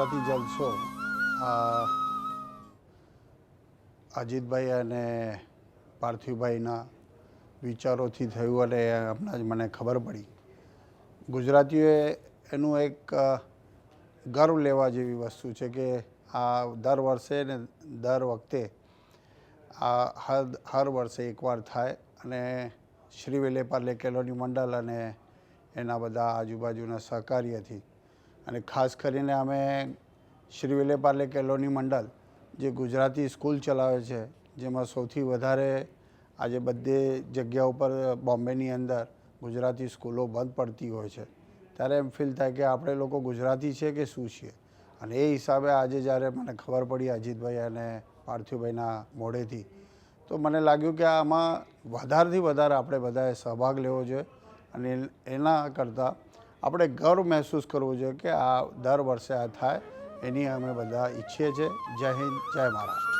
ગુજરાતી જલસો આ અજીતભાઈ અને પાર્થિવભાઈના વિચારોથી થયું અને હમણાં જ મને ખબર પડી. ગુજરાતીઓએ એનું એક ગર્વ લેવા જેવી વસ્તુ છે કે આ દર વર્ષે ને દર વખતે આ હર વર્ષે એકવાર થાય અને શ્રી વિલેપાર્લે કોલોની મંડળ અને એના બધા આજુબાજુના સહકાર્યથી અને ખાસ કરીને અમે શ્રી વિલેપાર્લે કોલોની મંડળ જે ગુજરાતી સ્કૂલ ચલાવે છે, જેમાં સૌથી વધારે આજે બધી જગ્યા ઉપર બોમ્બેની અંદર ગુજરાતી સ્કૂલો બંધ પડતી હોય છે, ત્યારે એમ ફીલ થાય કે આપણે લોકો ગુજરાતી છે કે શું છીએ. અને એ હિસાબે આજે જ્યારે મને ખબર પડી અજીતભાઈ અને પાર્થિવભાઈના મોઢેથી, તો મને લાગ્યું કે આમાં વધારેથી વધારે આપણે બધાએ સહભાગ લેવો જોઈએ અને એના કરતાં આપણે ગર્વ મહેસૂસ કરવો જોઈએ કે આ દર વર્ષે આ થાય, એની અમે બધા ઈચ્છીએ છીએ. જય હિન્દ, જય મહારાષ્ટ્ર.